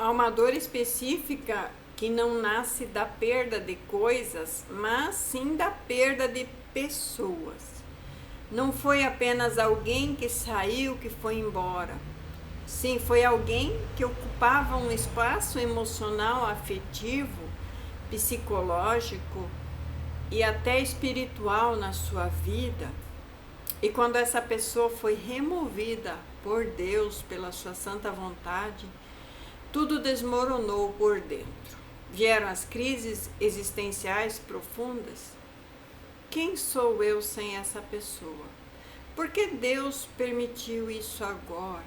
Há uma dor específica que não nasce da perda de coisas, mas sim da perda de pessoas. Não foi apenas alguém que saiu, que foi embora. Sim, foi alguém que ocupava um espaço emocional, afetivo, psicológico e até espiritual na sua vida. E quando essa pessoa foi removida por Deus, pela sua santa vontade, tudo desmoronou por dentro. Vieram as crises existenciais profundas. Quem sou eu sem essa pessoa? Por que Deus permitiu isso agora?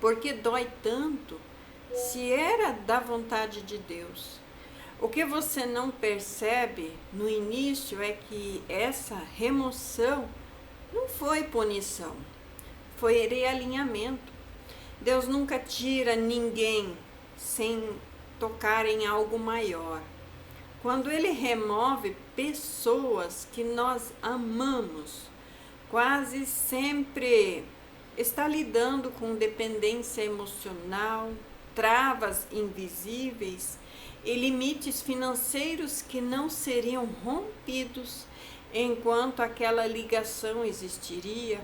Por que dói tanto se era da vontade de Deus? O que você não percebe no início é que essa remoção não foi punição, foi realinhamento. Deus nunca tira ninguém sem tocar em algo maior. Quando Ele remove pessoas que nós amamos, quase sempre está lidando com dependência emocional, travas invisíveis e limites financeiros que não seriam rompidos enquanto aquela ligação existiria.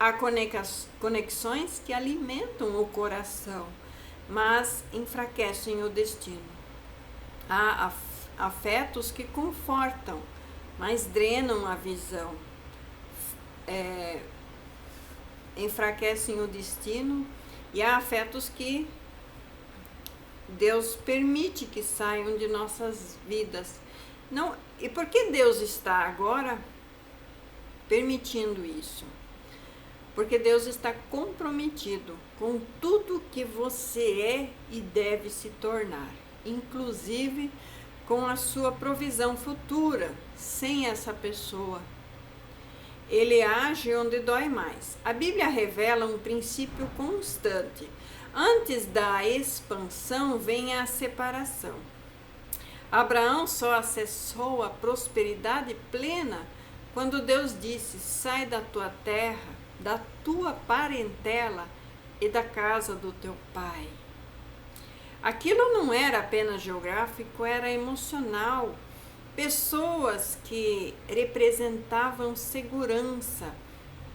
Há conexões que alimentam o coração, mas enfraquecem o destino. Há afetos que confortam, mas drenam a visão. Enfraquecem o destino, e há afetos que Deus permite que saiam de nossas vidas. Não, e por que Deus está agora permitindo isso? Porque Deus está comprometido com tudo que você é e deve se tornar, inclusive com a sua provisão futura, sem essa pessoa. Ele age onde dói mais. A Bíblia revela um princípio constante. Antes da expansão vem a separação. Abraão só acessou a prosperidade plena quando Deus disse: sai da tua terra, da tua parentela e da casa do teu pai. Aquilo não era apenas geográfico, era emocional. Pessoas que representavam segurança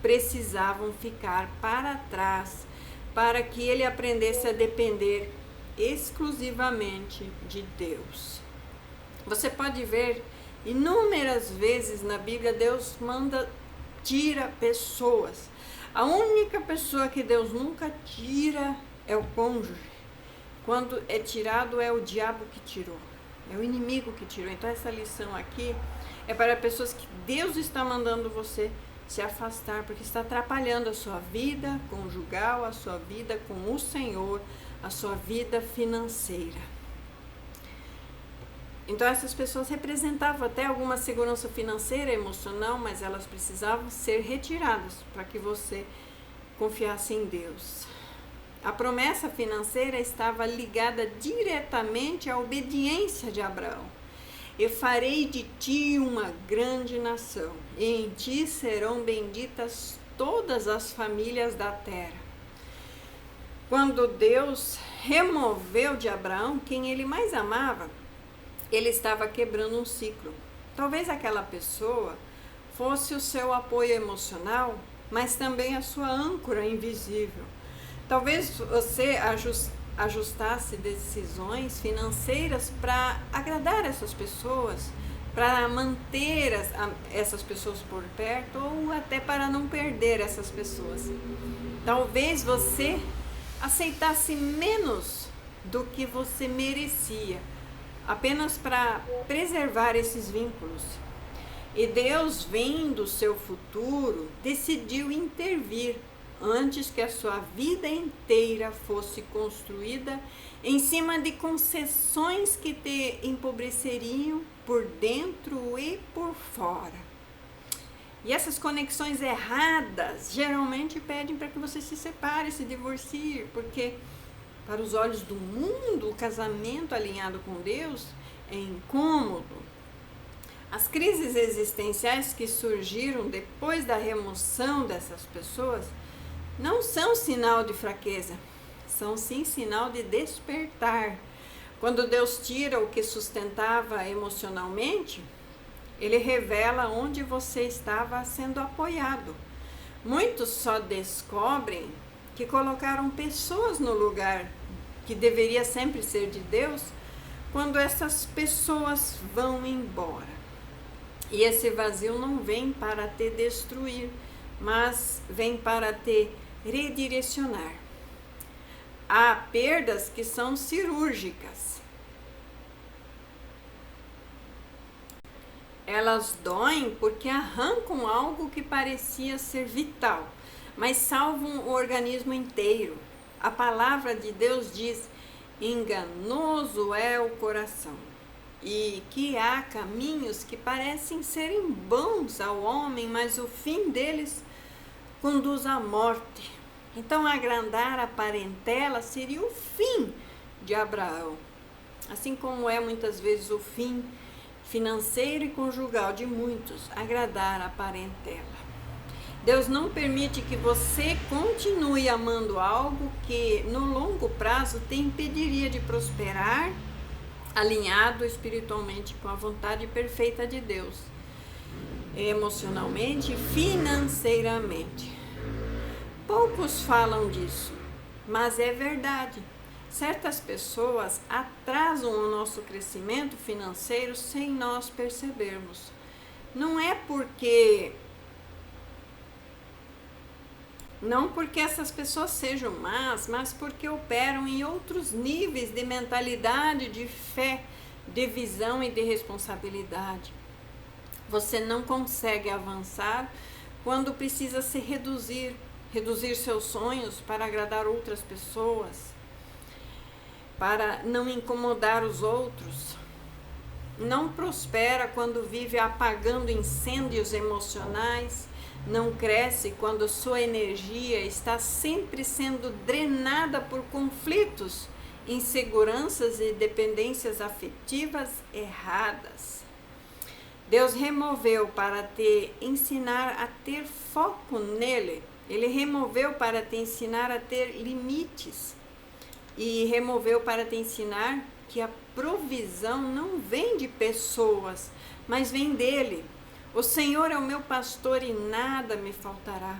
precisavam ficar para trás para que ele aprendesse a depender exclusivamente de Deus. Você pode ver inúmeras vezes na Bíblia Deus tira pessoas. A única pessoa que Deus nunca tira é o cônjuge. Quando é tirado é o diabo que tirou. É o inimigo que tirou. Então essa lição aqui é para pessoas que Deus está mandando você se afastar, porque está atrapalhando a sua vida conjugal, a sua vida com o Senhor, a sua vida financeira. Então essas pessoas representavam até alguma segurança financeira, emocional, mas elas precisavam ser retiradas para que você confiasse em Deus. A promessa financeira estava ligada diretamente à obediência de Abraão. Eu farei de ti uma grande nação, e em ti serão benditas todas as famílias da terra. Quando Deus removeu de Abraão quem ele mais amava, ele estava quebrando um ciclo. Talvez aquela pessoa fosse o seu apoio emocional, mas também a sua âncora invisível. Talvez você ajustasse decisões financeiras para agradar essas pessoas, para manter essas pessoas por perto ou até para não perder essas pessoas. Talvez você aceitasse menos do que você merecia, apenas para preservar esses vínculos. E Deus, vendo o seu futuro, decidiu intervir antes que a sua vida inteira fosse construída em cima de concessões que te empobreceriam por dentro e por fora. E essas conexões erradas geralmente pedem para que você se separe, se divorcie, porque para os olhos do mundo, o casamento alinhado com Deus é incômodo. As crises existenciais que surgiram depois da remoção dessas pessoas não são sinal de fraqueza, são sim sinal de despertar. Quando Deus tira o que sustentava emocionalmente, Ele revela onde você estava sendo apoiado. Muitos só descobrem que colocaram pessoas no lugar que deveria sempre ser de Deus quando essas pessoas vão embora. E esse vazio não vem para te destruir, mas vem para te redirecionar. Há perdas que são cirúrgicas. Elas doem porque arrancam algo que parecia ser vital, mas salvam o organismo inteiro. A palavra de Deus diz: enganoso é o coração, e que há caminhos que parecem serem bons ao homem, mas o fim deles conduz à morte. Então, agrandar a parentela seria o fim de Abraão, assim como é muitas vezes o fim financeiro e conjugal de muitos, agradar a parentela. Deus não permite que você continue amando algo que no longo prazo te impediria de prosperar, alinhado espiritualmente com a vontade perfeita de Deus, emocionalmente, financeiramente. Poucos falam disso, mas é verdade. Certas pessoas atrasam o nosso crescimento financeiro sem nós percebermos. Não porque essas pessoas sejam más, mas porque operam em outros níveis de mentalidade, de fé, de visão e de responsabilidade. Você não consegue avançar quando precisa se reduzir seus sonhos para agradar outras pessoas, para não incomodar os outros. Não prospera quando vive apagando incêndios emocionais. Não cresce quando sua energia está sempre sendo drenada por conflitos, inseguranças e dependências afetivas erradas. Deus removeu para te ensinar a ter foco nele. Ele removeu para te ensinar a ter limites. E removeu para te ensinar que a provisão não vem de pessoas, mas vem dele. O Senhor é o meu pastor e nada me faltará.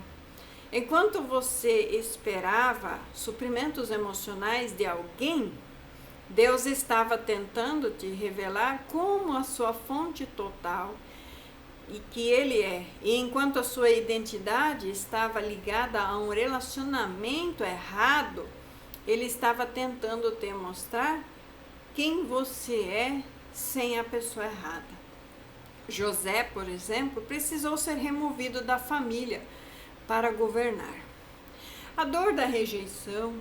Enquanto você esperava suprimentos emocionais de alguém, Deus estava tentando te revelar como a sua fonte total e que Ele é. E enquanto a sua identidade estava ligada a um relacionamento errado, Ele estava tentando te mostrar quem você é sem a pessoa errada. José, por exemplo, precisou ser removido da família para governar. A dor da rejeição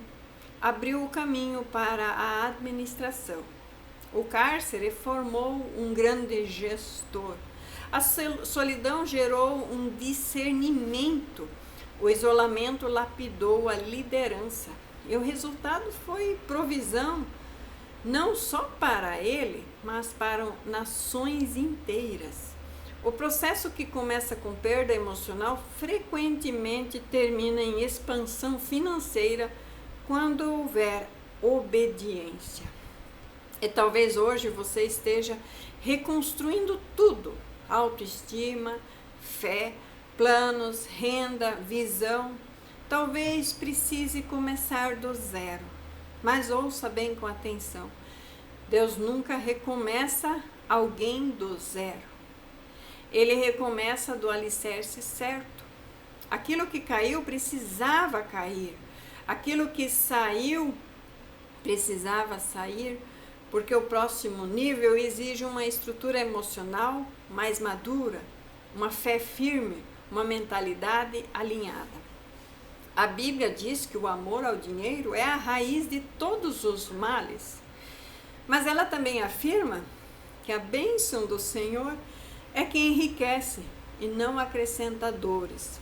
abriu o caminho para a administração. O cárcere formou um grande gestor. A solidão gerou um discernimento. O isolamento lapidou a liderança. E o resultado foi provisão, não só para ele, mas para nações inteiras. O processo que começa com perda emocional frequentemente termina em expansão financeira quando houver obediência. E talvez hoje você esteja reconstruindo tudo: autoestima, fé, planos, renda, visão. Talvez precise começar do zero. Mas ouça bem com atenção. Deus nunca recomeça alguém do zero. Ele recomeça do alicerce certo. Aquilo que caiu precisava cair. Aquilo que saiu precisava sair, porque o próximo nível exige uma estrutura emocional mais madura, uma fé firme, uma mentalidade alinhada. A Bíblia diz que o amor ao dinheiro é a raiz de todos os males, mas ela também afirma que a bênção do Senhor é que enriquece e não acrescenta dores.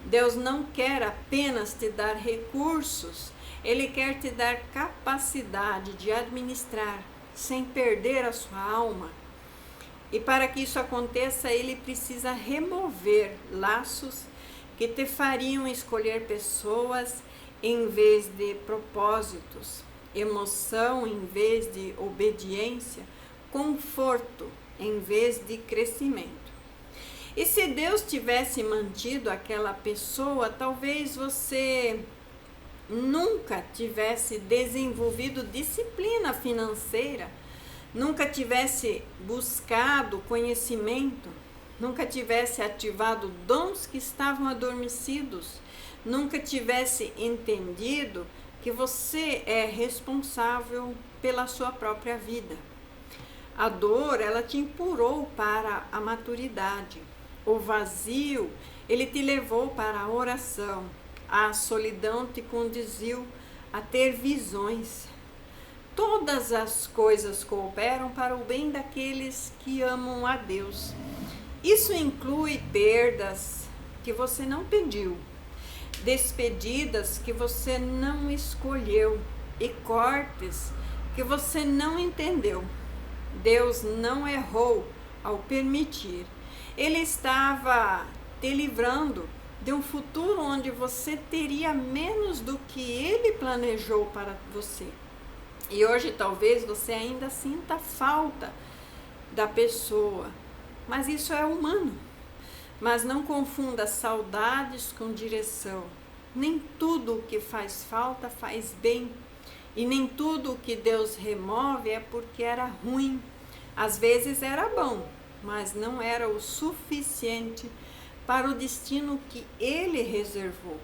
Deus não quer apenas te dar recursos, Ele quer te dar capacidade de administrar sem perder a sua alma. E para que isso aconteça, Ele precisa remover laços que te fariam escolher pessoas em vez de propósitos, emoção em vez de obediência, conforto em vez de crescimento. E se Deus tivesse mantido aquela pessoa, talvez você nunca tivesse desenvolvido disciplina financeira, nunca tivesse buscado conhecimento, nunca tivesse ativado dons que estavam adormecidos, nunca tivesse entendido que você é responsável pela sua própria vida. A dor, ela te empurrou para a maturidade. O vazio, ele te levou para a oração. A solidão te conduziu a ter visões. Todas as coisas cooperam para o bem daqueles que amam a Deus. Isso inclui perdas que você não pediu, despedidas que você não escolheu e cortes que você não entendeu. Deus não errou ao permitir. Ele estava te livrando de um futuro onde você teria menos do que Ele planejou para você. E hoje talvez você ainda sinta falta da pessoa, mas isso é humano. Mas não confunda saudades com direção. Nem tudo o que faz falta faz bem. E nem tudo o que Deus remove é porque era ruim. Às vezes era bom, mas não era o suficiente para o destino que Ele reservou.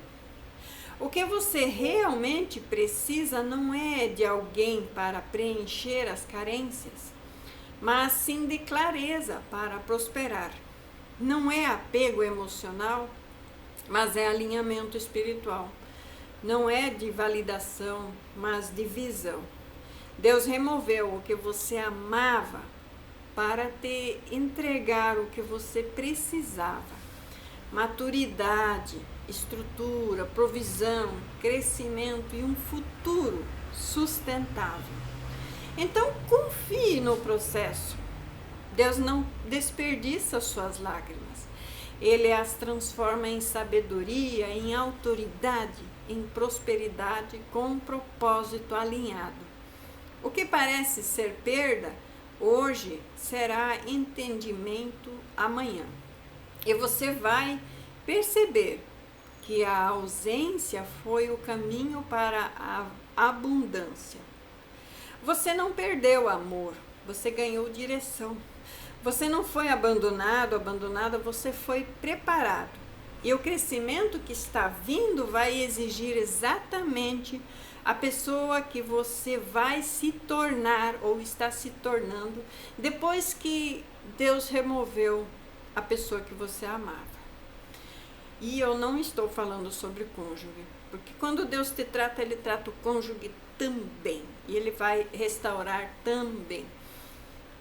O que você realmente precisa não é de alguém para preencher as carências, mas sim de clareza para prosperar. Não é apego emocional, mas é alinhamento espiritual. Não é de validação, mas de visão. Deus removeu o que você amava para te entregar o que você precisava. Maturidade, estrutura, provisão, crescimento e um futuro sustentável. Então, confie no processo. Deus não desperdiça suas lágrimas. Ele as transforma em sabedoria, em autoridade, em prosperidade com um propósito alinhado. O que parece ser perda, hoje será entendimento amanhã. E você vai perceber que a ausência foi o caminho para a abundância. Você não perdeu amor, você ganhou direção. Você não foi abandonado, abandonada, você foi preparado. E o crescimento que está vindo vai exigir exatamente a pessoa que você vai se tornar ou está se tornando depois que Deus removeu a pessoa que você amava. E eu não estou falando sobre cônjuge, porque quando Deus te trata, Ele trata o cônjuge também. E Ele vai restaurar também.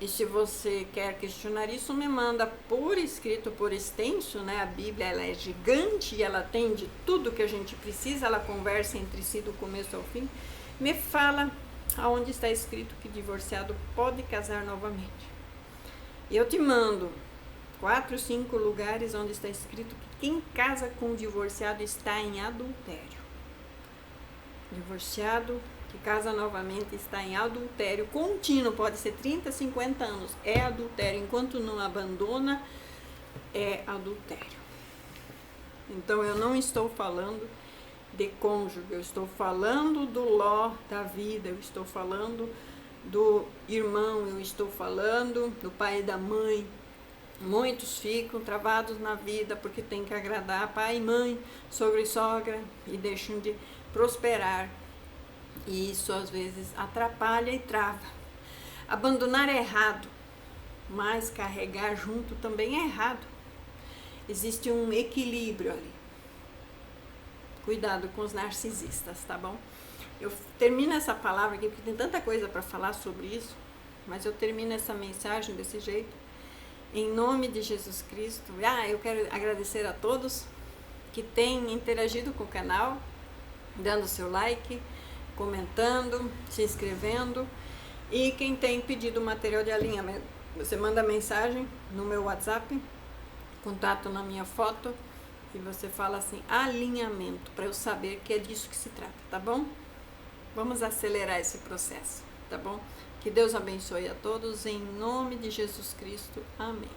E se você quer questionar isso, me manda por escrito, por extenso, né? A Bíblia, ela é gigante e ela tem de tudo que a gente precisa, ela conversa entre si do começo ao fim. Me fala aonde está escrito que divorciado pode casar novamente. Eu te mando 4, 5 lugares onde está escrito que quem casa com divorciado está em adultério. Divorciado que casa novamente está em adultério contínuo, pode ser 30, 50 anos, é adultério, enquanto não abandona, é adultério. Então eu não estou falando de cônjuge, eu estou falando do Ló da vida, eu estou falando do irmão, eu estou falando do pai e da mãe. Muitos ficam travados na vida porque tem que agradar pai e mãe, sogra e sogra, e deixam de prosperar. E isso às vezes atrapalha e trava. Abandonar é errado, mas carregar junto também é errado. Existe um equilíbrio ali. Cuidado com os narcisistas, tá bom? Eu termino essa palavra aqui porque tem tanta coisa para falar sobre isso, mas eu termino essa mensagem desse jeito. Em nome de Jesus Cristo. Eu quero agradecer a todos que têm interagido com o canal, dando seu like, comentando, se inscrevendo, e quem tem pedido material de alinhamento, você manda mensagem no meu WhatsApp, contato na minha foto, E você fala assim, alinhamento, para eu saber que é disso que se trata, tá bom? Vamos acelerar esse processo, tá bom? Que Deus abençoe a todos, em nome de Jesus Cristo. Amém.